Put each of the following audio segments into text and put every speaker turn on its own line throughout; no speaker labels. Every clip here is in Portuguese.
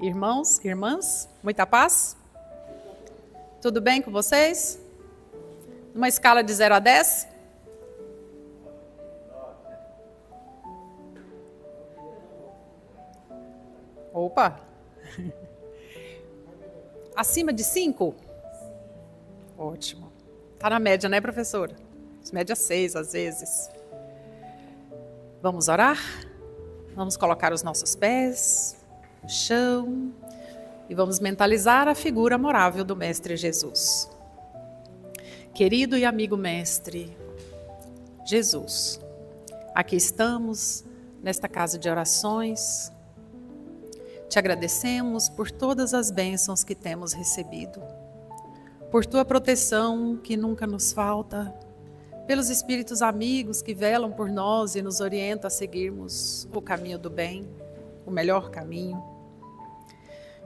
Irmãos, irmãs, muita paz? Tudo bem com vocês? Numa escala de 0 a 10? Opa! Acima de 5? Ótimo. Está na média, né, professora? Média 6, às vezes. Vamos orar? Vamos colocar os nossos pés no chão e vamos mentalizar a figura amorável do Mestre Jesus. Querido e amigo Mestre Jesus, aqui estamos nesta casa de orações. Te agradecemos por todas as bênçãos que temos recebido, por tua proteção que nunca nos falta, pelos espíritos amigos que velam por nós e nos orientam a seguirmos o caminho do bem, o melhor caminho.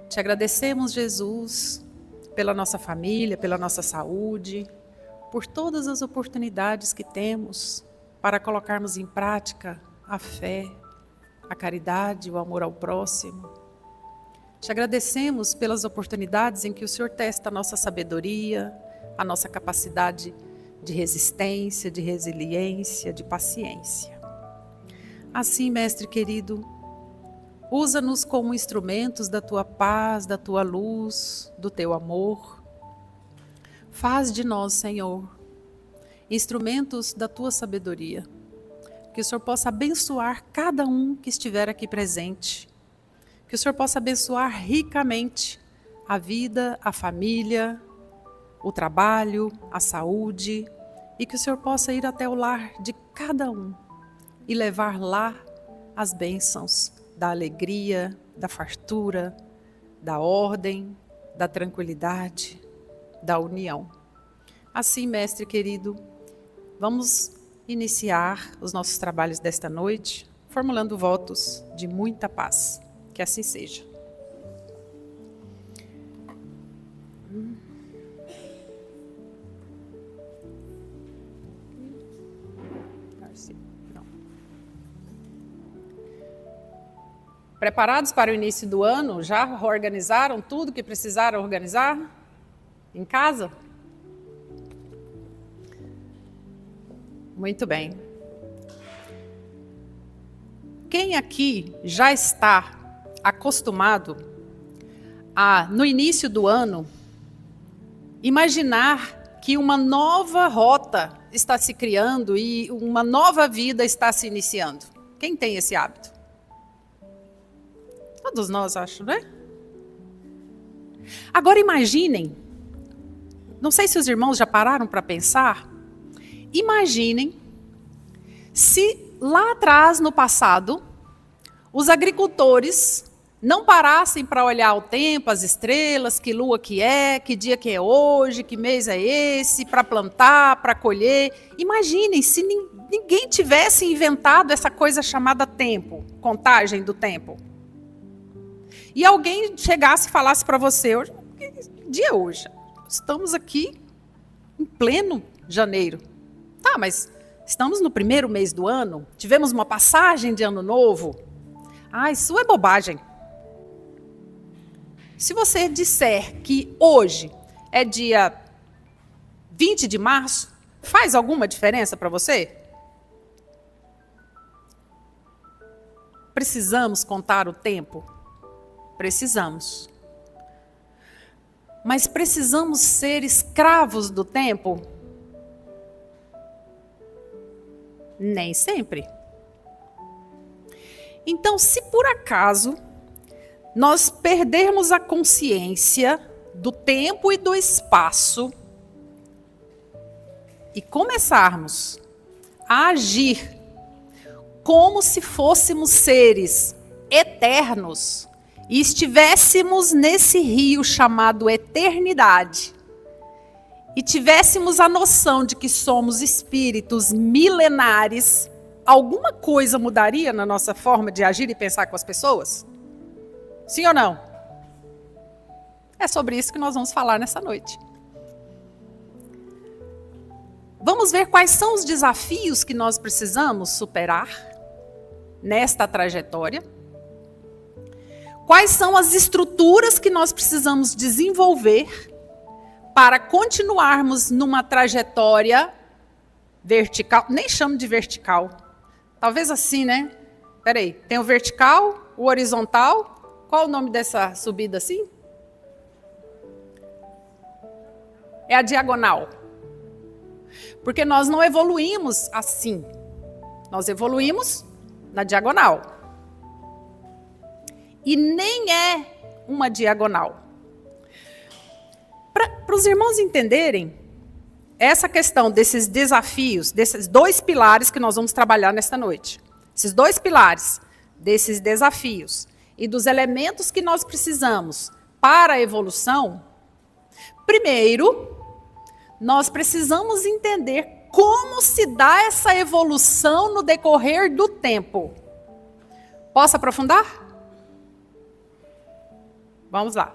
Te agradecemos, Jesus, pela nossa família, pela nossa saúde, por todas as oportunidades que temos para colocarmos em prática a fé, a caridade, o amor ao próximo. Te agradecemos pelas oportunidades em que o Senhor testa a nossa sabedoria, a nossa capacidade de resistência, de resiliência, de paciência. Assim, Mestre querido, usa-nos como instrumentos da tua paz, da tua luz, do teu amor. Faz de nós, Senhor, instrumentos da tua sabedoria, que o Senhor possa abençoar cada um que estiver aqui presente, que o Senhor possa abençoar ricamente a vida, a família, o trabalho, a saúde, e que o Senhor possa ir até o lar de cada um e levar lá as bênçãos da alegria, da fartura, da ordem, da tranquilidade, da união. Assim, Mestre querido, vamos iniciar os nossos trabalhos desta noite, formulando votos de muita paz. Que assim seja. Preparados para o início do ano? Já organizaram tudo que precisaram organizar? Em casa? Muito bem. Quem aqui já está acostumado a, no início do ano, imaginar que uma nova rota está se criando e uma nova vida está se iniciando? Quem tem esse hábito? Todos nós, acho, né? Agora imaginem, não sei se os irmãos já pararam para pensar, imaginem se lá atrás, no passado, os agricultores não parassem para olhar o tempo, as estrelas, que lua que é, que dia que é hoje, que mês é esse, para plantar, para colher. Imaginem se ninguém tivesse inventado essa coisa chamada tempo, contagem do tempo. E alguém chegasse e falasse para você, hoje, que dia é hoje? Estamos aqui em pleno janeiro. Tá, mas estamos no primeiro mês do ano? Tivemos uma passagem de ano novo? Ah, isso é bobagem. Se você disser que hoje é dia 20 de março, faz alguma diferença para você? Precisamos contar o tempo? Precisamos. Mas precisamos ser escravos do tempo? Nem sempre. Então, se por acaso nós perdermos a consciência do tempo e do espaço e começarmos a agir como se fôssemos seres eternos e estivéssemos nesse rio chamado eternidade e tivéssemos a noção de que somos espíritos milenares, alguma coisa mudaria na nossa forma de agir e pensar com as pessoas? Sim ou não? É sobre isso que nós vamos falar nessa noite. Vamos ver quais são os desafios que nós precisamos superar nesta trajetória. Quais são as estruturas que nós precisamos desenvolver para continuarmos numa trajetória vertical? Nem chamo de vertical. Talvez assim, né? Peraí, tem o vertical, o horizontal. Qual o nome dessa subida assim? É a diagonal. Porque nós não evoluímos assim. Nós evoluímos na diagonal. E nem é uma diagonal. Para os irmãos entenderem essa questão desses desafios, desses dois pilares que nós vamos trabalhar nesta noite. Esses dois pilares, desses desafios e dos elementos que nós precisamos para a evolução, primeiro, nós precisamos entender como se dá essa evolução no decorrer do tempo. Posso aprofundar? Vamos lá.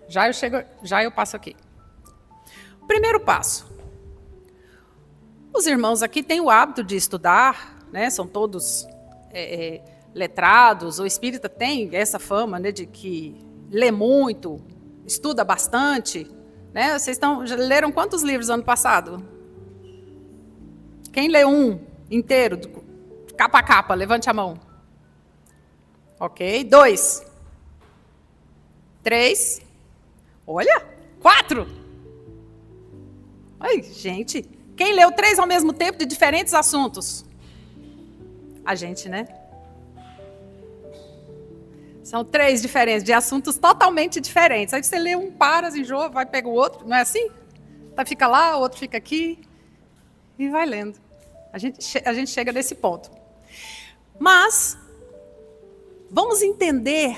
Já eu passo aqui. Primeiro passo. Os irmãos aqui têm o hábito de estudar, né? São todos letrados. O espírita tem essa fama, né, de que lê muito, estuda bastante. Né? Vocês já leram quantos livros ano passado? Quem leu um inteiro, capa a capa? Levante a mão. Ok. 2. 3. Olha, 4. Ai, gente. Quem leu 3 ao mesmo tempo de diferentes assuntos? A gente, né? São 3 diferentes, de assuntos totalmente diferentes. Aí você lê um, para, enjoa, vai pegar o outro. Não é assim? Tá, fica lá, o outro fica aqui. E vai lendo. A gente chega nesse ponto. Mas, vamos entender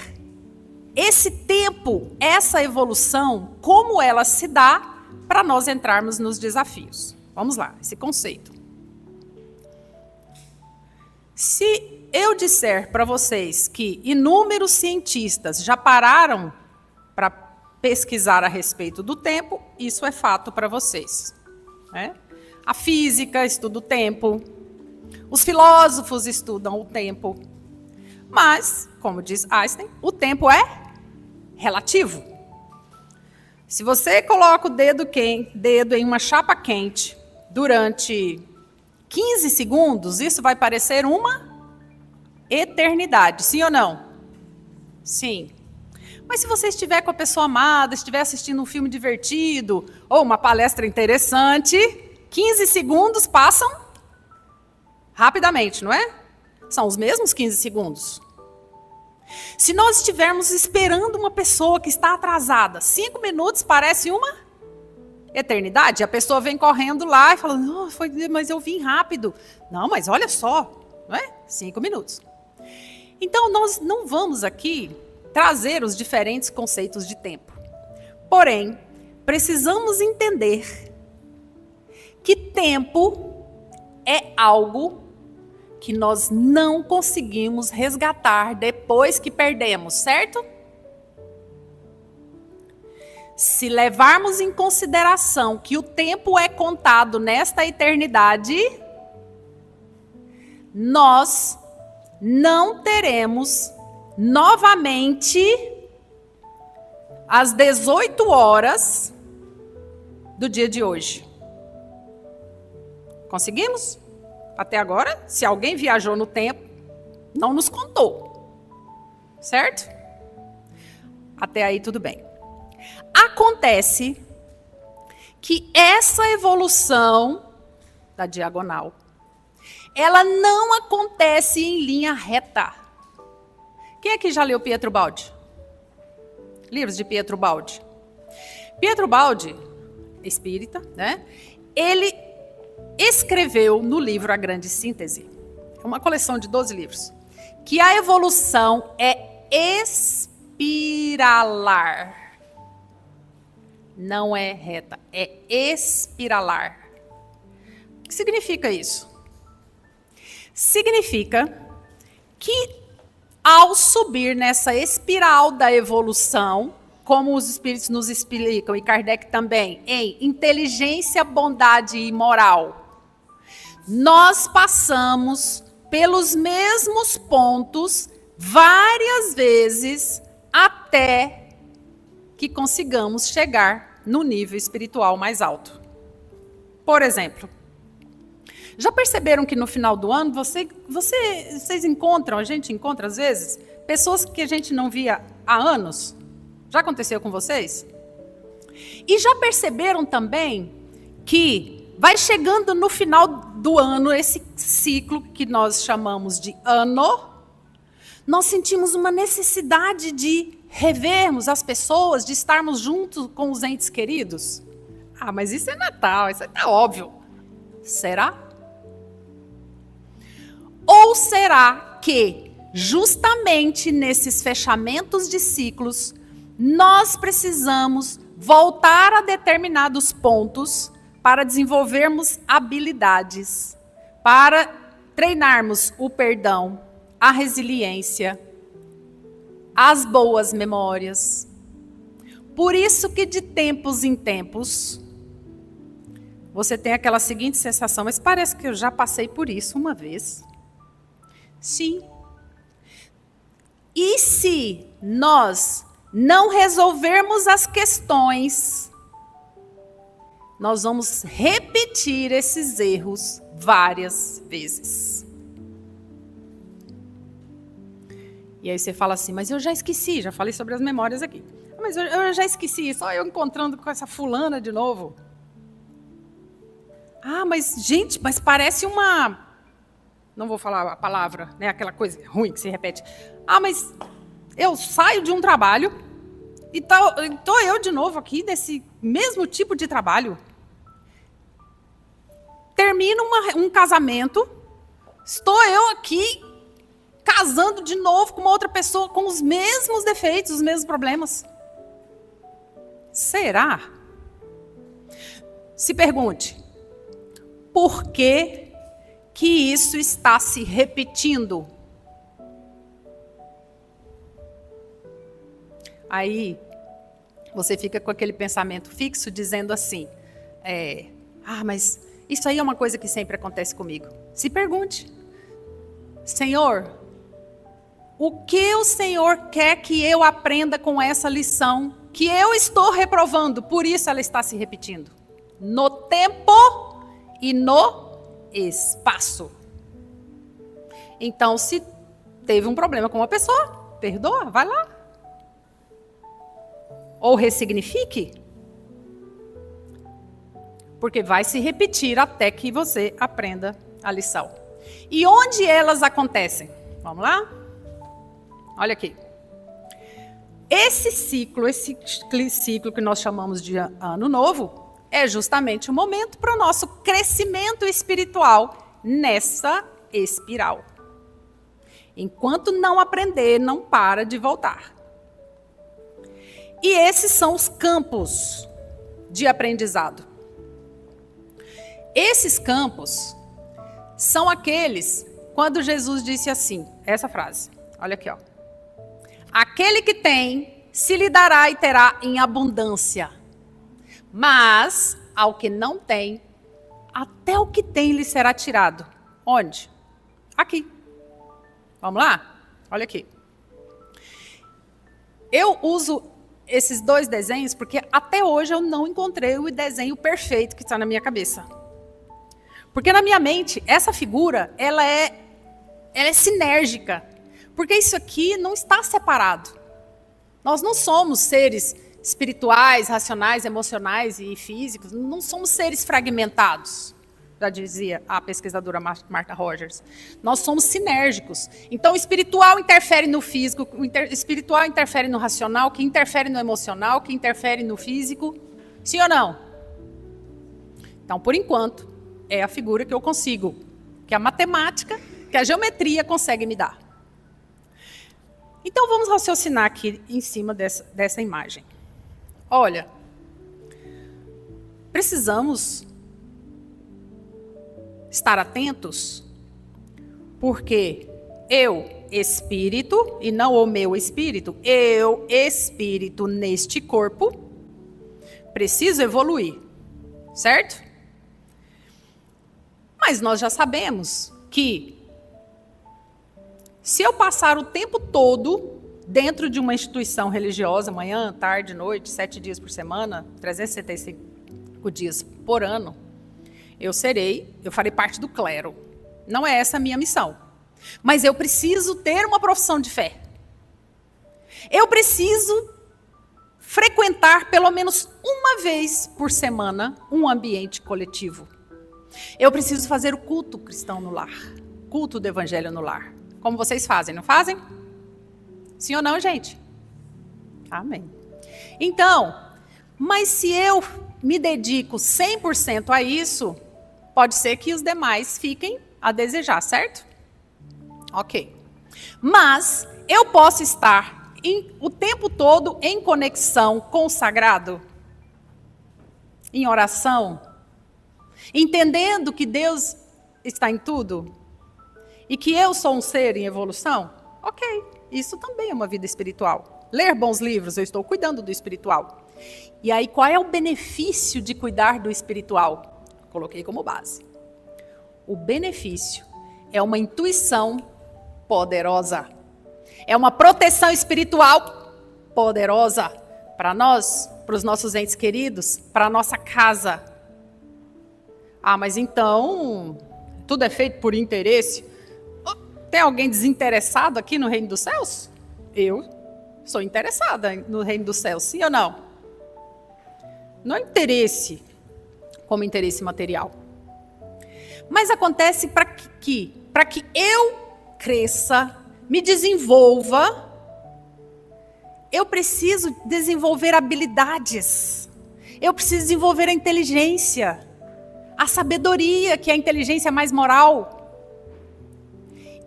esse tempo, essa evolução, como ela se dá para nós entrarmos nos desafios. Vamos lá, esse conceito. Se eu disser para vocês que inúmeros cientistas já pararam para pesquisar a respeito do tempo, isso é fato para vocês. Né? A física estuda o tempo, os filósofos estudam o tempo, mas, como diz Einstein, o tempo é relativo. Se você coloca o dedo em uma chapa quente durante 15 segundos, isso vai parecer uma eternidade, sim ou não? Sim. Mas se você estiver com a pessoa amada, estiver assistindo um filme divertido, ou uma palestra interessante, 15 segundos passam rapidamente, não é? São os mesmos 15 segundos. Se nós estivermos esperando uma pessoa que está atrasada, 5 minutos parece uma eternidade. A pessoa vem correndo lá e fala, não, mas eu vim rápido. Não, mas olha só, não é? 5 minutos. Então, nós não vamos aqui trazer os diferentes conceitos de tempo. Porém, precisamos entender que tempo é algo que nós não conseguimos resgatar depois que perdemos, certo? Se levarmos em consideração que o tempo é contado nesta eternidade, nós não teremos novamente as 18 horas do dia de hoje. Conseguimos? Até agora, se alguém viajou no tempo, não nos contou. Certo? Até aí tudo bem. Acontece que essa evolução da diagonal, ela não acontece em linha reta. Quem aqui já leu Pietro Baldi? Livros de Pietro Baldi. Pietro Baldi, espírita, né? Ele escreveu no livro A Grande Síntese, uma coleção de 12 livros, que a evolução é espiralar. Não é reta, é espiralar. O que significa isso? Significa que ao subir nessa espiral da evolução, como os espíritos nos explicam, e Kardec também, em inteligência, bondade e moral, nós passamos pelos mesmos pontos várias vezes até que consigamos chegar no nível espiritual mais alto. Por exemplo, já perceberam que no final do ano vocês encontram, a gente encontra às vezes, pessoas que a gente não via há anos? Já aconteceu com vocês? E já perceberam também que vai chegando no final do ano, esse ciclo que nós chamamos de ano, nós sentimos uma necessidade de revermos as pessoas, de estarmos juntos com os entes queridos? Ah, mas isso é Natal, isso é óbvio. Será? Ou será que, justamente nesses fechamentos de ciclos, nós precisamos voltar a determinados pontos para desenvolvermos habilidades, para treinarmos o perdão, a resiliência, as boas memórias? Por isso que de tempos em tempos, você tem aquela seguinte sensação, mas parece que eu já passei por isso uma vez. Sim. E se nós não resolvermos as questões, nós vamos repetir esses erros várias vezes. E aí você fala assim, mas eu já esqueci, já falei sobre as memórias aqui. Mas eu já esqueci, só eu encontrando com essa fulana de novo. Ah, mas gente, mas parece uma... Não vou falar a palavra, né? Aquela coisa ruim que se repete. Ah, mas eu saio de um trabalho e tô eu de novo aqui desse mesmo tipo de trabalho. Termino um casamento, estou eu aqui casando de novo com uma outra pessoa com os mesmos defeitos, os mesmos problemas. Será? Se pergunte, por que isso está se repetindo? Aí você fica com aquele pensamento fixo dizendo assim, mas isso aí é uma coisa que sempre acontece comigo. Se pergunte, Senhor, o que o Senhor quer que eu aprenda com essa lição que eu estou reprovando? Por isso ela está se repetindo. No tempo e no espaço. Então, se teve um problema com uma pessoa, perdoa, vai lá. Ou ressignifique. Porque vai se repetir até que você aprenda a lição. E onde elas acontecem? Vamos lá? Olha aqui. Esse ciclo que nós chamamos de ano novo, é justamente o momento para o nosso crescimento espiritual nessa espiral. Enquanto não aprender, não para de voltar. E esses são os campos de aprendizado. Esses campos são aqueles, quando Jesus disse assim, essa frase, olha aqui, ó. Aquele que tem, se lhe dará e terá em abundância. Mas, ao que não tem, até o que tem lhe será tirado. Onde? Aqui. Vamos lá? Olha aqui. Eu uso esses dois desenhos porque até hoje eu não encontrei o desenho perfeito que está na minha cabeça. Porque na minha mente, essa figura, ela é sinérgica. Porque isso aqui não está separado. Nós não somos seres espirituais, racionais, emocionais e físicos, não somos seres fragmentados, já dizia a pesquisadora Martha Rogers. Nós somos sinérgicos. Então, o espiritual interfere no físico, o espiritual interfere no racional, que interfere no emocional, que interfere no físico. Sim ou não? Então, por enquanto, é a figura que eu consigo, que a matemática, que a geometria consegue me dar. Então, vamos raciocinar aqui em cima dessa imagem. Olha, precisamos estar atentos, porque eu, espírito, e não o meu espírito, eu, espírito neste corpo, preciso evoluir, certo? Mas nós já sabemos que Se eu passar o tempo todo dentro de uma instituição religiosa, manhã, tarde, noite, 7 dias por semana, 365 dias por ano, eu farei parte do clero. Não é essa a minha missão. Mas eu preciso ter uma profissão de fé. Eu preciso frequentar pelo menos uma vez por semana um ambiente coletivo. Eu preciso fazer o culto cristão no lar, culto do evangelho no lar. Como vocês fazem, não fazem? Sim ou não, gente? Amém. Então, mas se eu me dedico 100% a isso, pode ser que os demais fiquem a desejar, certo? Ok. Mas eu posso estar o tempo todo em conexão com o sagrado, em oração, entendendo que Deus está em tudo e que eu sou um ser em evolução. Ok, isso também é uma vida espiritual. Ler bons livros, eu estou cuidando do espiritual. E aí, qual é o benefício de cuidar do espiritual? Coloquei como base. O benefício é uma intuição poderosa. É uma proteção espiritual poderosa para nós, para os nossos entes queridos, para a nossa casa. Ah, mas então, tudo é feito por interesse? Tem alguém desinteressado aqui no reino dos céus? Eu sou interessada no reino dos céus, sim ou não? Não é interesse como interesse material. Mas acontece para que eu cresça, me desenvolva, eu preciso desenvolver habilidades. Eu preciso desenvolver a inteligência, a sabedoria, que é a inteligência mais moral.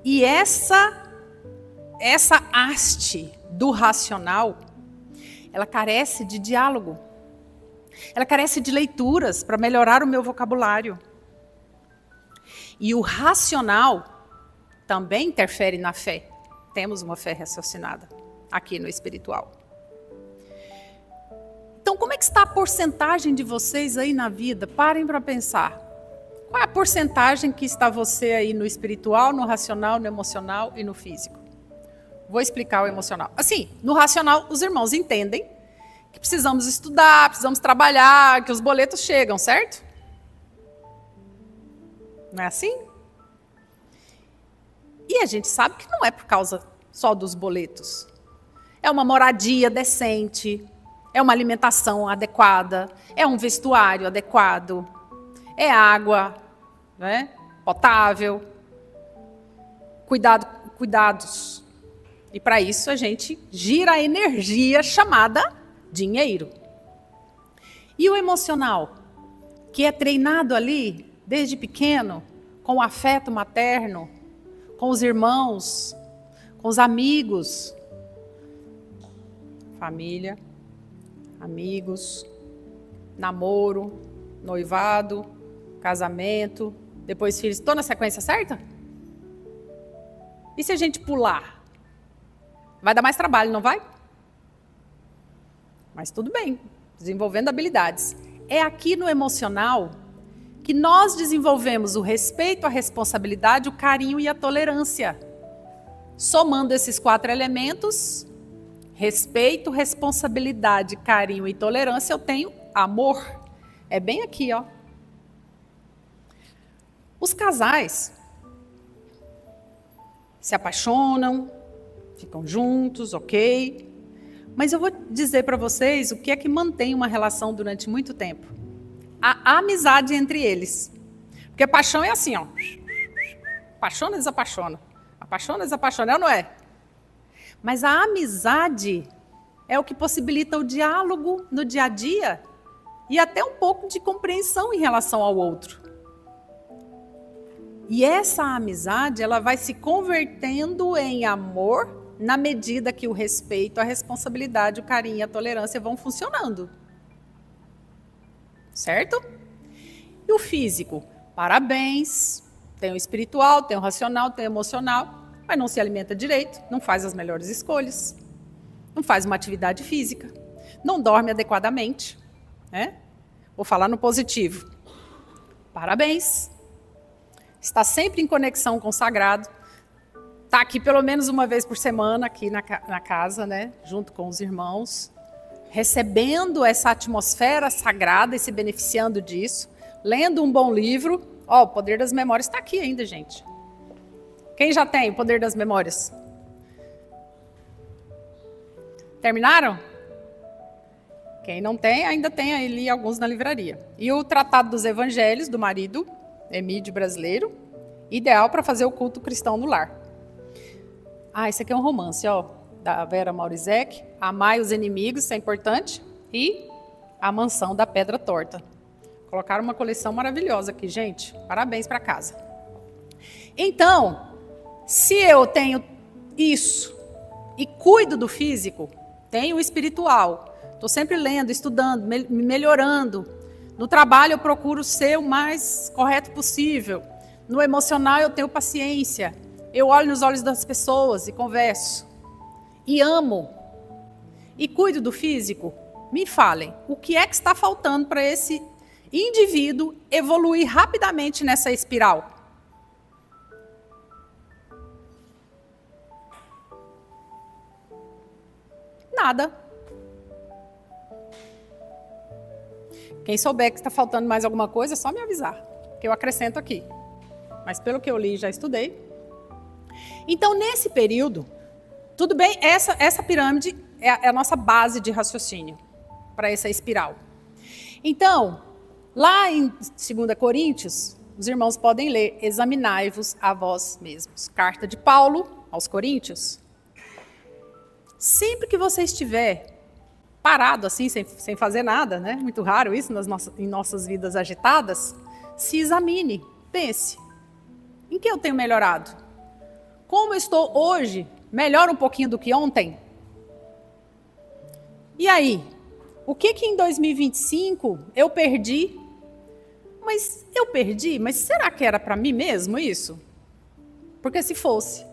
E essa haste do racional, ela carece de diálogo. Ela carece de leituras para melhorar o meu vocabulário. E o racional também interfere na fé. Temos uma fé raciocinada aqui no espiritual. Então, como é que está a porcentagem de vocês aí na vida? Parem para pensar. Qual é a porcentagem que está você aí no espiritual, no racional, no emocional e no físico? Vou explicar o emocional. Assim, no racional, os irmãos entendem que precisamos estudar, precisamos trabalhar, que os boletos chegam, certo? Não é assim? E a gente sabe que não é por causa só dos boletos. É uma moradia decente, é uma alimentação adequada, é um vestuário adequado, é água, né, potável, cuidados. E para isso a gente gira a energia chamada dinheiro. E o emocional, que é treinado ali desde pequeno, com o afeto materno, com os irmãos, com os amigos, família, amigos, namoro, noivado, casamento, depois filhos. Estou na sequência certa? E se a gente pular? Vai dar mais trabalho, não vai? Mas tudo bem, desenvolvendo habilidades. É aqui no emocional que nós desenvolvemos o respeito, a responsabilidade, o carinho e a tolerância. Somando esses 4 elementos, respeito, responsabilidade, carinho e tolerância, eu tenho amor. É bem aqui, ó. Os casais se apaixonam, ficam juntos, ok? Mas eu vou dizer para vocês o que é que mantém uma relação durante muito tempo. A amizade entre eles. Porque paixão é assim, ó. Apaixona, desapaixona. Apaixona, desapaixona, é ou não é? Mas a amizade é o que possibilita o diálogo no dia a dia e até um pouco de compreensão em relação ao outro. E essa amizade, ela vai se convertendo em amor na medida que o respeito, a responsabilidade, o carinho e a tolerância vão funcionando. Certo? E o físico? Parabéns. Tem o espiritual, tem o racional, tem o emocional, mas não se alimenta direito, não faz as melhores escolhas, não faz uma atividade física, não dorme adequadamente. Né? Vou falar no positivo. Parabéns. Está sempre em conexão com o sagrado, Tá aqui pelo menos uma vez por semana, aqui na casa, né? Junto com os irmãos, recebendo essa atmosfera sagrada e se beneficiando disso, lendo um bom livro. Ó, o Poder das Memórias está aqui ainda, gente. Quem já tem o Poder das Memórias? Terminaram? Quem não tem, ainda tem ali alguns na livraria. E o Tratado dos Evangelhos, do marido, Emídio Brasileiro, ideal para fazer o culto cristão no lar. Ah, esse aqui é um romance, ó, da Vera Maurizek. Amai os inimigos, isso é importante. E A Mansão da Pedra Torta. Colocaram uma coleção maravilhosa aqui, gente. Parabéns para casa. Então, se eu tenho isso e cuido do físico, tenho o espiritual, estou sempre lendo, estudando, me melhorando. No trabalho eu procuro ser o mais correto possível. No emocional eu tenho paciência. Eu olho nos olhos das pessoas e converso. E amo. E cuido do físico. Me falem, o que é que está faltando para esse indivíduo evoluir rapidamente nessa espiral? Nada. Quem souber que está faltando mais alguma coisa, é só me avisar, que eu acrescento aqui. Mas pelo que eu li, já estudei. Então, nesse período, tudo bem, essa pirâmide é a nossa base de raciocínio para essa espiral. Então, lá em 2 Coríntios, os irmãos podem ler: examinai-vos a vós mesmos. Carta de Paulo aos Coríntios. Sempre que você estiver parado assim, sem fazer nada, né? Muito raro isso em nossas vidas agitadas, se examine, pense. Em que eu tenho melhorado? Como eu estou hoje? Melhor um pouquinho do que ontem? E aí? O que em 2025 eu perdi? Mas eu perdi? Mas será que era para mim mesmo isso? Porque se fosse,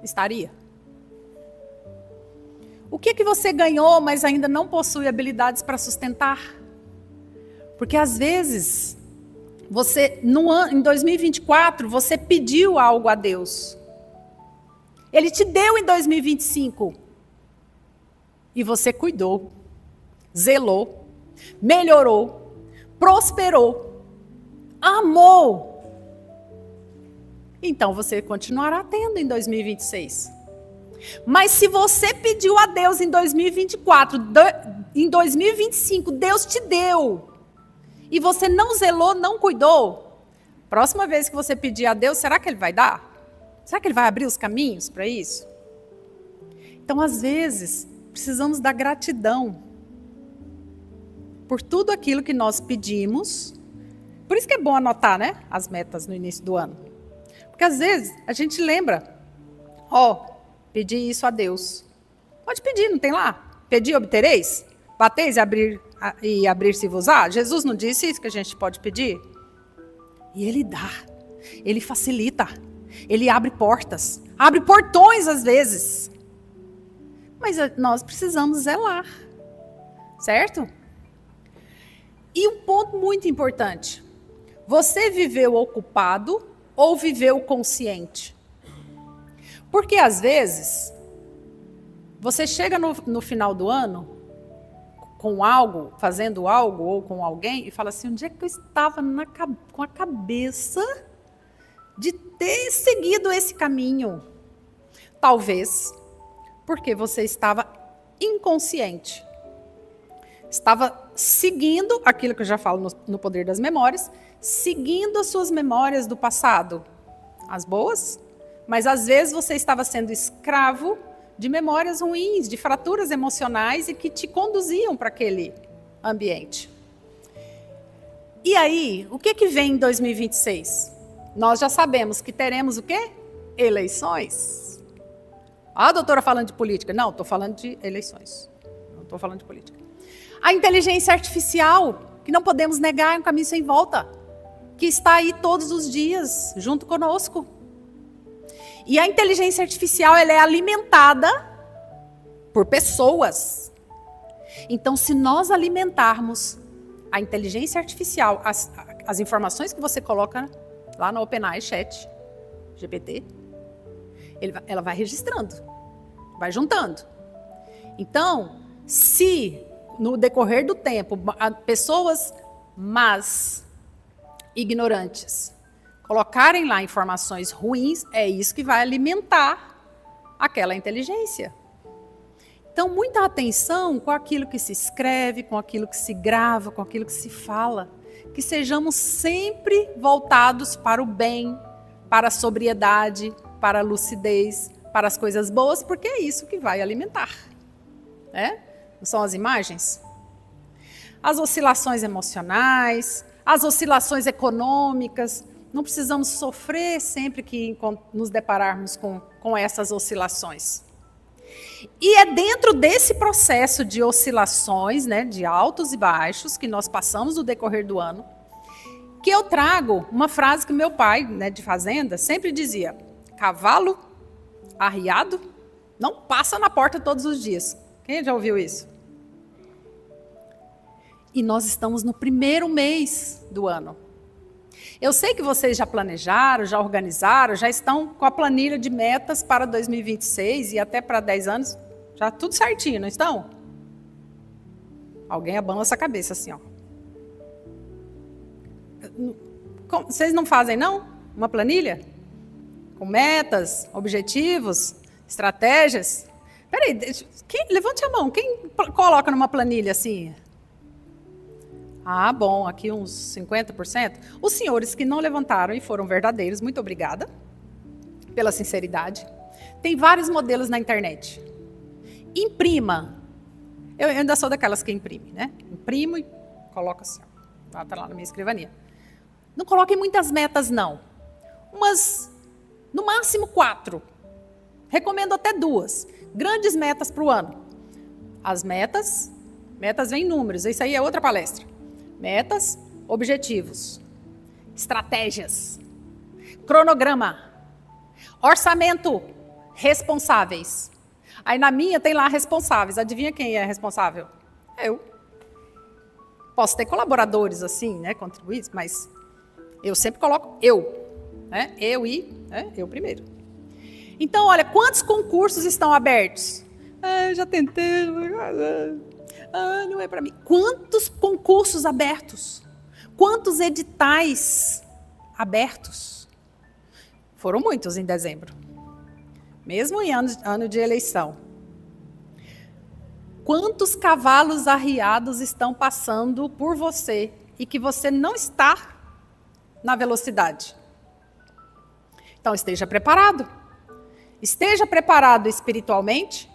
estaria. O que você ganhou, mas ainda não possui habilidades para sustentar? Porque às vezes, em 2024, você pediu algo a Deus. Ele te deu em 2025. E você cuidou, zelou, melhorou, prosperou, amou. Então você continuará tendo em 2026. Mas se você pediu a Deus em 2024, em 2025, Deus te deu, e você não zelou, não cuidou, próxima vez que você pedir a Deus, será que Ele vai dar? Será que Ele vai abrir os caminhos para isso? Então, às vezes, precisamos da gratidão por tudo aquilo que nós pedimos. Por isso que é bom anotar, né, as metas no início do ano. Porque às vezes a gente lembra, pedi isso a Deus. Pode pedir, não tem lá? Pedi, obtereis? Bateis e abrir-se-vos-á? Jesus não disse isso que a gente pode pedir? E Ele dá, Ele facilita, Ele abre portas, abre portões às vezes. Mas nós precisamos zelar, certo? E um ponto muito importante: você viveu ocupado ou viveu consciente? Porque às vezes, você chega no final do ano com algo, fazendo algo ou com alguém e fala assim: onde é que eu estava com a cabeça de ter seguido esse caminho? Talvez porque você estava inconsciente. Estava seguindo aquilo que eu já falo no Poder das Memórias, seguindo as suas memórias do passado, as boas, mas às vezes você estava sendo escravo de memórias ruins, de fraturas emocionais e que te conduziam para aquele ambiente. E aí, o que vem em 2026? Nós já sabemos que teremos o quê? Eleições. A doutora falando de política. Não, estou falando de eleições. Não estou falando de política. A inteligência artificial, que não podemos negar, é um caminho sem volta, que está aí todos os dias, junto conosco. E a inteligência artificial, ela é alimentada por pessoas. Então, se nós alimentarmos a inteligência artificial, as informações que você coloca lá no OpenAI Chat GPT, ela vai registrando, vai juntando. Então, se no decorrer do tempo, pessoas más, ignorantes, colocarem lá informações ruins, é isso que vai alimentar aquela inteligência. Então, muita atenção com aquilo que se escreve, com aquilo que se grava, com aquilo que se fala. Que sejamos sempre voltados para o bem, para a sobriedade, para a lucidez, para as coisas boas, porque é isso que vai alimentar. Né? Não são as imagens? As oscilações emocionais, as oscilações econômicas. Não precisamos sofrer sempre que nos depararmos com essas oscilações. E é dentro desse processo de oscilações, né, de altos e baixos, que nós passamos no decorrer do ano, que eu trago uma frase que meu pai, né, de fazenda, sempre dizia: cavalo arriado não passa na porta todos os dias. Quem já ouviu isso? E nós estamos no primeiro mês do ano. Eu sei que vocês já planejaram, já organizaram, já estão com a planilha de metas para 2026 e até para 10 anos, já tudo certinho, não estão? Alguém balança a cabeça assim, ó. Vocês não fazem, não? Uma planilha? Com metas, objetivos, estratégias? Peraí, levante a mão, quem coloca numa planilha assim? Ah, bom, aqui uns 50%. Os senhores que não levantaram e foram verdadeiros, muito obrigada pela sinceridade. Tem vários modelos na internet. Imprima. Eu ainda sou daquelas que imprime, né? Imprimo e coloco assim. Está lá na minha escrivania. Não coloquem muitas metas, não. No máximo 4. Recomendo até 2. Grandes metas para o ano. As metas vêm em números. Isso aí é outra palestra. Metas, objetivos, estratégias, cronograma, orçamento, responsáveis. Aí na minha tem lá responsáveis. Adivinha quem é responsável? Eu. Posso ter colaboradores assim, né, contribuintes, mas eu sempre coloco eu. Né? Eu primeiro. Então, olha, quantos concursos estão abertos? Eu já tentei. Não é para mim. Quantos concursos abertos? Quantos editais abertos? Foram muitos em dezembro. Mesmo em ano de eleição. Quantos cavalos arriados estão passando por você e que você não está na velocidade? Então, esteja preparado. Esteja preparado espiritualmente.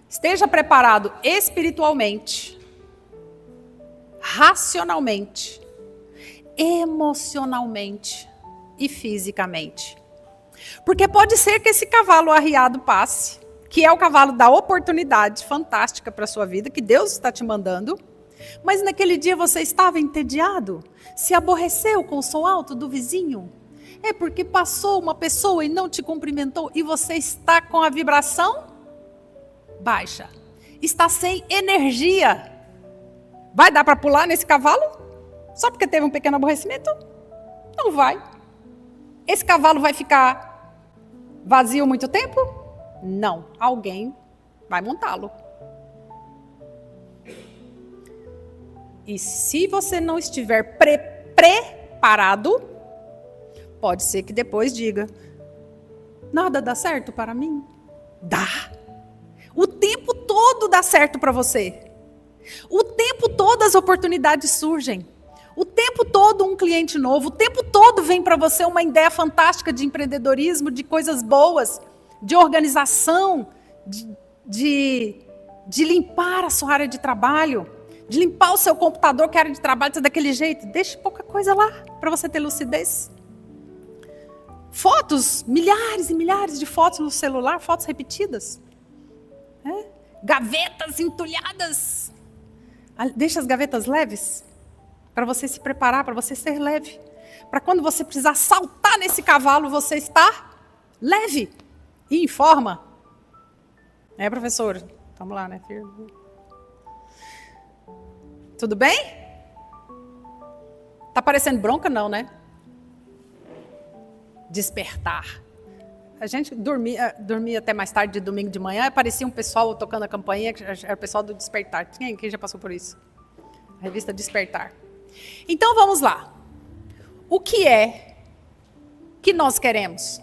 Esteja preparado espiritualmente, racionalmente, emocionalmente e fisicamente. Porque pode ser que esse cavalo arriado passe, que é o cavalo da oportunidade fantástica para a sua vida, que Deus está te mandando, mas naquele dia você estava entediado, se aborreceu com o som alto do vizinho. É porque passou uma pessoa e não te cumprimentou e você está com a vibração baixa, está sem energia. Vai dar para pular nesse cavalo? Só porque teve um pequeno aborrecimento? Não vai. Esse cavalo vai ficar vazio muito tempo? Não. Alguém vai montá-lo. E se você não estiver preparado, pode ser que depois diga: nada dá certo para mim? Dá. O tempo todo dá certo para você. O tempo todo as oportunidades surgem. O tempo todo um cliente novo. O tempo todo vem para você uma ideia fantástica de empreendedorismo, de coisas boas, de organização, de limpar a sua área de trabalho, de limpar o seu computador, que a área de trabalho está daquele jeito. Deixe pouca coisa lá para você ter lucidez. Fotos, milhares e milhares de fotos no celular, fotos repetidas. Gavetas entulhadas. Deixa as gavetas leves, para você se preparar, para você ser leve. Para quando você precisar saltar nesse cavalo, você está leve e em forma. Professor? Vamos lá, né, filho? Tudo bem? Tá parecendo bronca, não, né? Despertar. a gente dormia até mais tarde de domingo de manhã, aparecia um pessoal tocando a campainha, que era o pessoal do Despertar. Quem já passou por isso? A revista Despertar. Então vamos lá. O que é que nós queremos?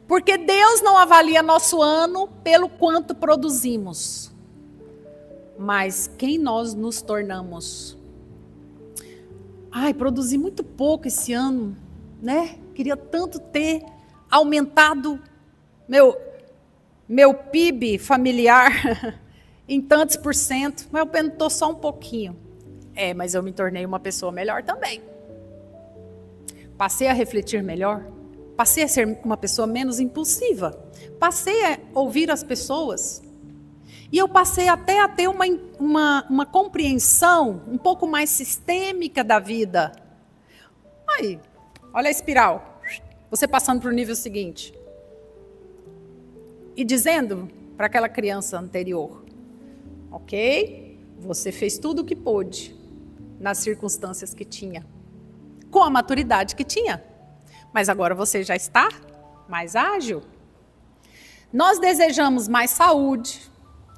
Porque Deus não avalia nosso ano pelo quanto produzimos, mas quem nós nos tornamos. Ai, produzi muito pouco esse ano, né? Queria tanto ter aumentado meu PIB familiar em tantos por cento, mas eu aumentou só um pouquinho. Mas eu me tornei uma pessoa melhor também. Passei a refletir melhor, passei a ser uma pessoa menos impulsiva, passei a ouvir as pessoas e eu passei até a ter uma compreensão um pouco mais sistêmica da vida. Aí, olha a espiral, você passando para o nível seguinte e dizendo para aquela criança anterior, ok, você fez tudo o que pôde nas circunstâncias que tinha, com a maturidade que tinha, mas agora você já está mais ágil. Nós desejamos mais saúde,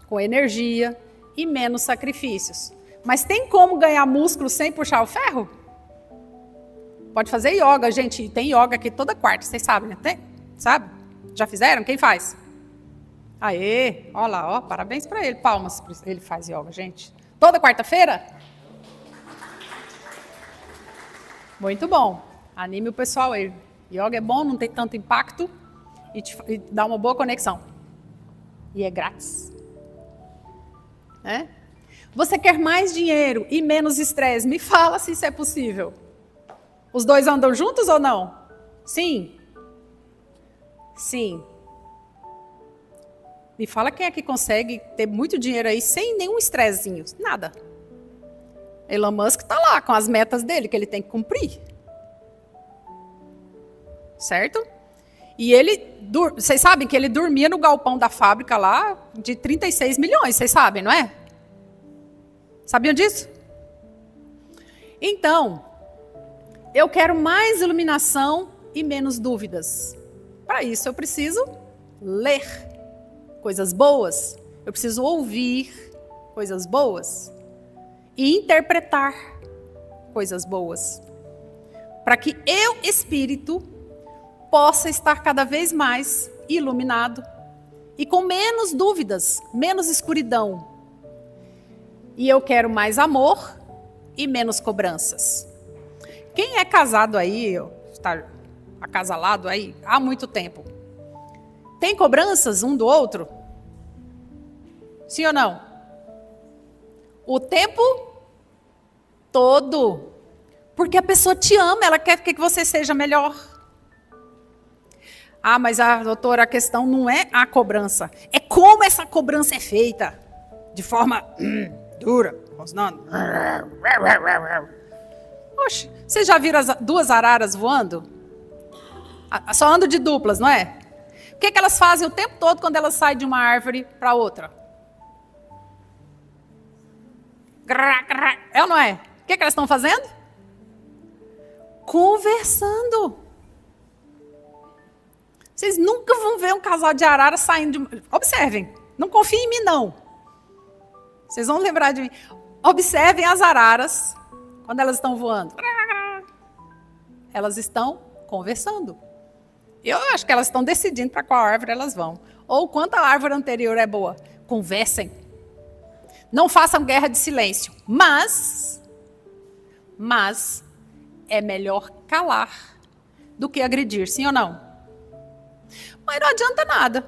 com energia e menos sacrifícios. Mas tem como ganhar músculo sem puxar o ferro? Pode fazer yoga, gente. Tem yoga aqui toda quarta, vocês sabem, né? Tem? Sabe? Já fizeram? Quem faz? Aê, olha lá, ó, parabéns para ele. Palmas, ele faz yoga, gente. Toda quarta-feira? Muito bom. Anime o pessoal aí. Yoga é bom, não tem tanto impacto e dá uma boa conexão. E é grátis. Você quer mais dinheiro e menos estresse? Me fala se isso é possível. Os dois andam juntos ou não? Sim? Sim. Me fala quem é que consegue ter muito dinheiro aí sem nenhum estressezinho. Nada. Elon Musk está lá com as metas dele que ele tem que cumprir. Certo? E vocês sabem que ele dormia no galpão da fábrica lá de 36 milhões, vocês sabem, não é? Sabiam disso? Então, eu quero mais iluminação e menos dúvidas. Para isso eu preciso ler coisas boas, eu preciso ouvir coisas boas e interpretar coisas boas, para que eu, espírito, possa estar cada vez mais iluminado e com menos dúvidas, menos escuridão. E eu quero mais amor e menos cobranças. Quem é casado aí, está acasalado aí há muito tempo, tem cobranças um do outro? Sim ou não? O tempo todo. Porque a pessoa te ama, ela quer que você seja melhor. Ah, mas doutora, a questão não é a cobrança. É como essa cobrança é feita. De forma dura, rosnando. Oxe, vocês já viram as duas araras voando? Só andam de duplas, não é? O que elas fazem o tempo todo quando elas saem de uma árvore para outra? É ou não é? O que elas estão fazendo? Conversando. Vocês nunca vão ver um casal de arara saindo de... Observem, não confiem em mim não. Vocês vão lembrar de mim. Observem as araras quando elas estão voando. Elas estão conversando. Eu acho que elas estão decidindo para qual árvore elas vão. Ou quanta árvore anterior é boa. Conversem. Não façam guerra de silêncio. Mas é melhor calar do que agredir, sim ou não? Mas não adianta nada.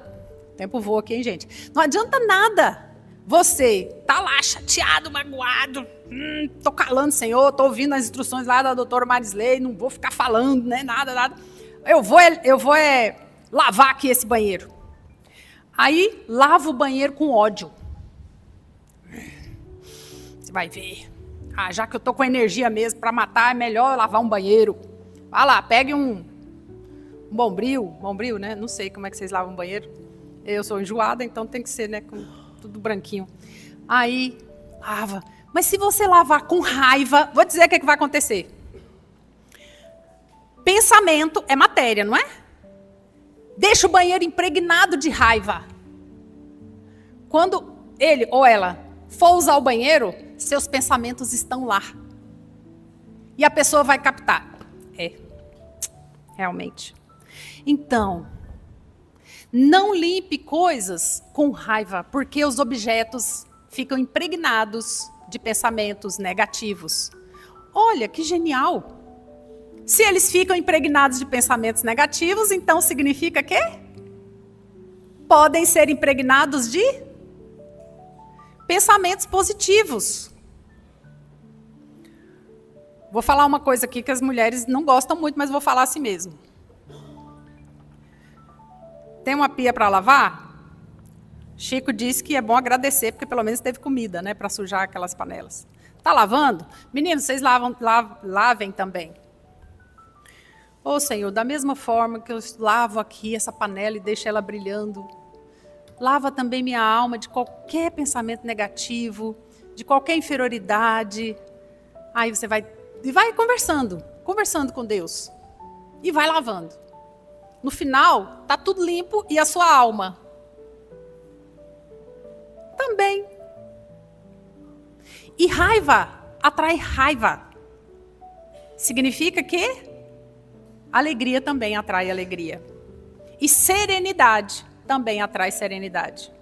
O tempo voa aqui, hein, gente? Não adianta nada. Você tá lá chateado, magoado. Tô calando, Senhor. Tô ouvindo as instruções lá da doutora Marisley. Não vou ficar falando, né? Nada. Eu vou lavar aqui esse banheiro. Aí, lava o banheiro com ódio. Você vai ver. Já que eu tô com energia mesmo para matar, é melhor lavar um banheiro. Vai lá, pegue um bombril, né? Não sei como é que vocês lavam um banheiro. Eu sou enjoada, então tem que ser, né, com tudo branquinho. Aí, lava. Mas se você lavar com raiva, vou dizer o que vai acontecer. Pensamento é matéria, não é? deixa o banheiro impregnado de raiva. Quando ele ou ela for usar o banheiro, seus pensamentos estão lá. E a pessoa vai captar. Realmente. Então, não limpe coisas com raiva, porque os objetos ficam impregnados de pensamentos negativos. Olha, que genial! Se eles ficam impregnados de pensamentos negativos, então significa que podem ser impregnados de pensamentos positivos. Vou falar uma coisa aqui que as mulheres não gostam muito, mas vou falar assim mesmo. Tem uma pia para lavar? Chico disse que é bom agradecer, porque pelo menos teve comida, né, para sujar aquelas panelas. Tá lavando? Meninos, vocês lavem também. Ô Senhor, da mesma forma que eu lavo aqui essa panela e deixo ela brilhando, lava também minha alma de qualquer pensamento negativo, de qualquer inferioridade. Aí você vai conversando com Deus. E vai lavando. No final, tá tudo limpo e a sua alma também. E raiva atrai raiva. Significa que alegria também atrai alegria. E serenidade também atrai serenidade.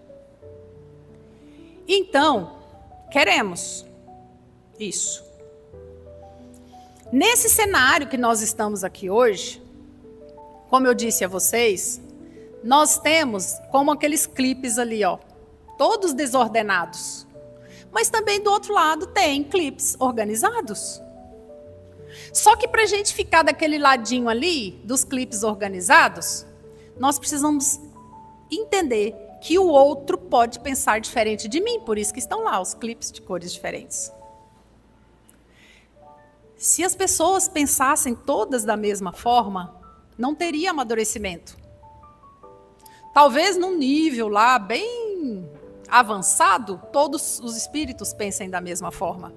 Então, queremos isso. Nesse cenário que nós estamos aqui hoje, como eu disse a vocês, nós temos como aqueles clipes ali, ó, todos desordenados. Mas também do outro lado tem clipes organizados. Só que para a gente ficar daquele ladinho ali, dos clipes organizados, nós precisamos entender que o outro pode pensar diferente de mim, por isso que estão lá os clipes de cores diferentes. Se as pessoas pensassem todas da mesma forma, não teria amadurecimento. Talvez num nível lá bem avançado, todos os espíritos pensem da mesma forma.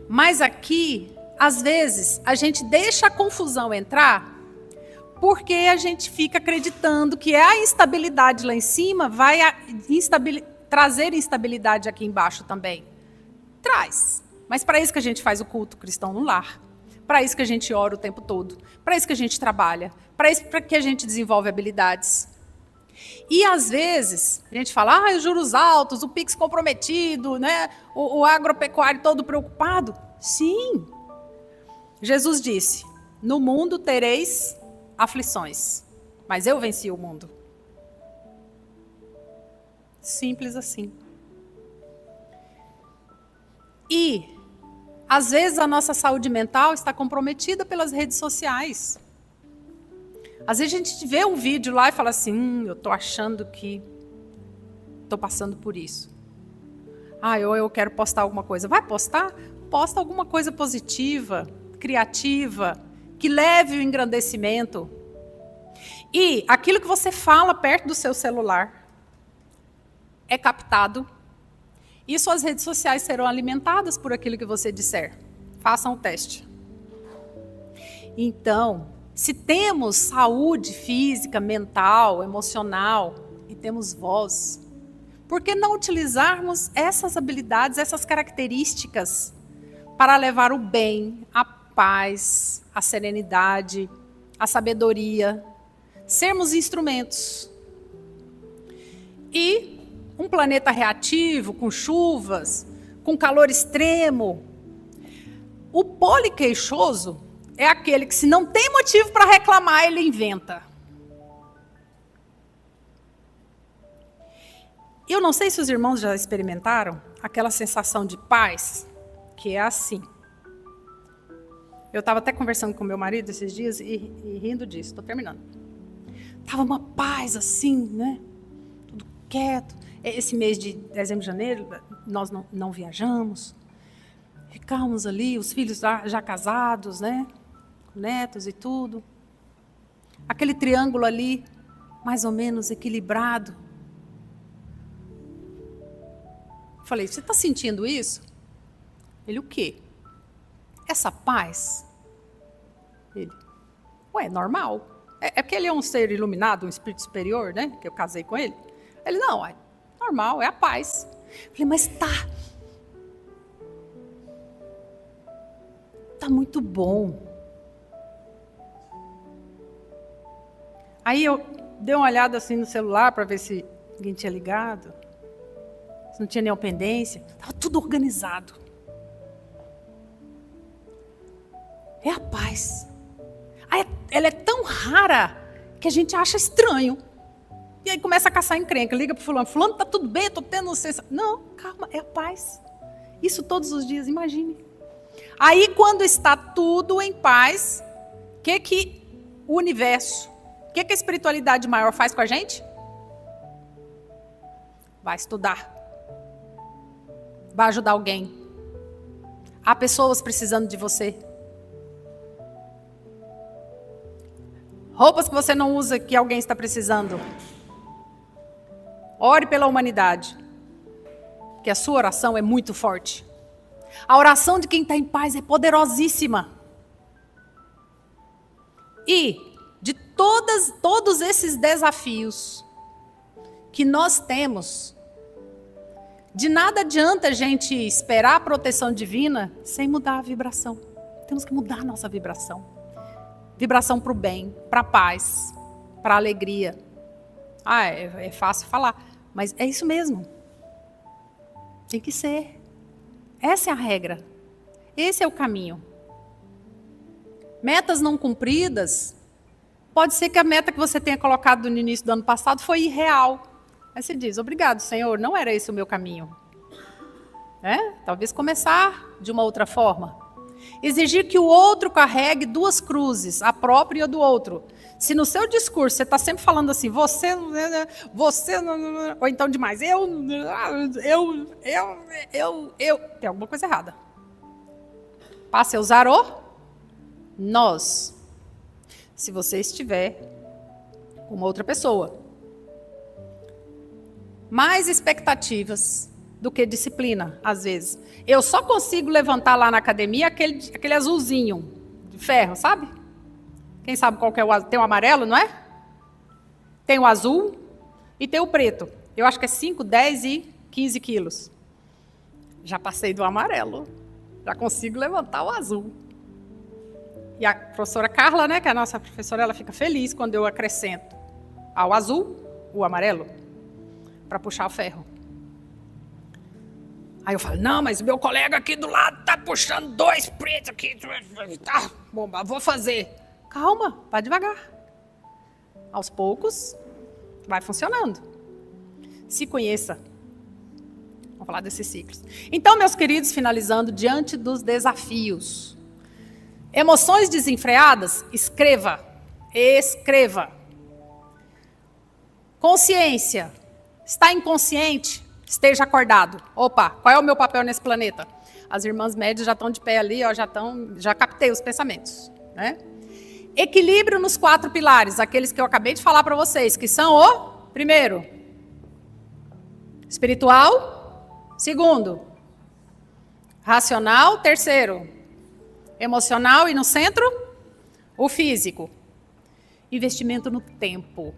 Mas aqui, às vezes, a gente deixa a confusão entrar porque a gente fica acreditando que a instabilidade lá em cima vai trazer instabilidade aqui embaixo também. Traz. Mas para isso que a gente faz o culto cristão no lar. Para isso que a gente ora o tempo todo. Para isso que a gente trabalha. Para isso que a gente desenvolve habilidades. E às vezes, a gente fala, os juros altos, o Pix comprometido, né? o agropecuário todo preocupado. Sim. Jesus disse, no mundo tereis aflições, mas eu venci o mundo. Simples assim. E, às vezes, a nossa saúde mental está comprometida pelas redes sociais. Às vezes a gente vê um vídeo lá e fala assim, eu estou achando que estou passando por isso. Eu quero postar alguma coisa. Vai postar? Posta alguma coisa positiva, criativa, que leve o engrandecimento. E aquilo que você fala perto do seu celular é captado. E suas redes sociais serão alimentadas por aquilo que você disser. Façam o teste. Então, se temos saúde física, mental, emocional e temos voz, por que não utilizarmos essas habilidades, essas características para levar o bem, a paz, a serenidade, a sabedoria, sermos instrumentos? E um planeta reativo, com chuvas, com calor extremo, o poliqueixoso é aquele que, se não tem motivo para reclamar, ele inventa. Eu não sei se os irmãos já experimentaram aquela sensação de paz, que é assim. Eu estava até conversando com meu marido esses dias e rindo disso, estou terminando. Estava uma paz assim, né? Tudo quieto. Esse mês de dezembro, janeiro, nós não viajamos. Ficamos ali, os filhos já casados, né? Netos e tudo. Aquele triângulo ali, mais ou menos equilibrado. Falei, você está sentindo isso? Ele, o quê? Essa paz? Ele, normal. É porque ele é um ser iluminado, um espírito superior, né? Que eu casei com ele. Ele, não, é normal, é a paz. Eu falei, mas tá muito bom. Aí eu dei uma olhada assim no celular para ver se ninguém tinha ligado, se não tinha nenhuma pendência. Estava tudo organizado. É a paz. Aí, ela é tão rara que a gente acha estranho. E aí começa a caçar encrenca, liga para fulano. Fulano, tá tudo bem, estou tendo sensação. Não, calma, é a paz. Isso todos os dias, imagine. Aí quando está tudo em paz, o que o universo, o que a espiritualidade maior faz com a gente? Vai estudar. Vai ajudar alguém. Há pessoas precisando de você. Roupas que você não usa que alguém está precisando. Ore pela humanidade. Que a sua oração é muito forte. A oração de quem está em paz é poderosíssima. E de todos esses desafios que nós temos, de nada adianta a gente esperar a proteção divina sem mudar a vibração. Temos que mudar a nossa vibração. Vibração para o bem, para a paz, para a alegria. É fácil falar, mas é isso mesmo. Tem que ser. Essa é a regra. Esse é o caminho. Metas não cumpridas, pode ser que a meta que você tenha colocado no início do ano passado foi irreal. Aí você diz, obrigado, Senhor, não era esse o meu caminho. Talvez começar de uma outra forma. Exigir que o outro carregue duas cruzes, a própria e a do outro. Se no seu discurso você está sempre falando assim, você, ou então demais, tem alguma coisa errada. Passe a usar o nós. Se você estiver com uma outra pessoa. Mais expectativas do que disciplina, às vezes. Eu só consigo levantar lá na academia aquele azulzinho de ferro, sabe? Quem sabe qual que é o azul? Tem o amarelo, não é? Tem o azul e tem o preto. Eu acho que é 5, 10 e 15 quilos. Já passei do amarelo. Já consigo levantar o azul. E a professora Carla, né, que é a nossa professora, ela fica feliz quando eu acrescento ao azul o amarelo para puxar o ferro. Aí eu falo, não, mas o meu colega aqui do lado tá puxando 2 pretos aqui. Tá, bom, vou fazer. Calma, vai devagar. Aos poucos, vai funcionando. Se conheça. Vamos falar desses ciclos. Então, meus queridos, finalizando, diante dos desafios. Emoções desenfreadas, escreva. Escreva. Consciência. Está inconsciente? Esteja acordado. Opa, qual é o meu papel nesse planeta? As irmãs médias já estão de pé ali, ó, já captei os pensamentos. Né? Equilíbrio nos 4 pilares, aqueles que eu acabei de falar para vocês, que são o primeiro, espiritual, segundo, racional, terceiro, emocional e no centro, o físico. Investimento no tempo.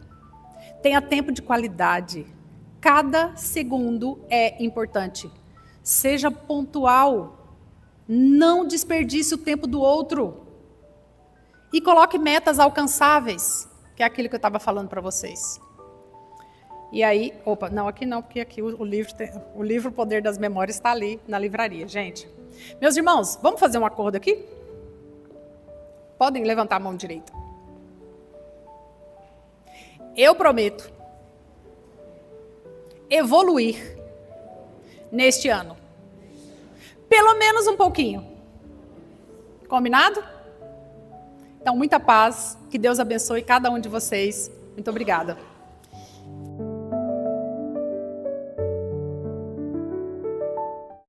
Tenha tempo de qualidade. Cada segundo é importante. Seja pontual. Não desperdice o tempo do outro. E coloque metas alcançáveis, que é aquilo que eu estava falando para vocês. E aí, não, aqui não, porque aqui o livro Poder das Memórias está ali na livraria, gente. Meus irmãos, vamos fazer um acordo aqui? Podem levantar a mão direita. Eu prometo evoluir neste ano. Pelo menos um pouquinho. Combinado? Então, muita paz. Que Deus abençoe cada um de vocês. Muito obrigada.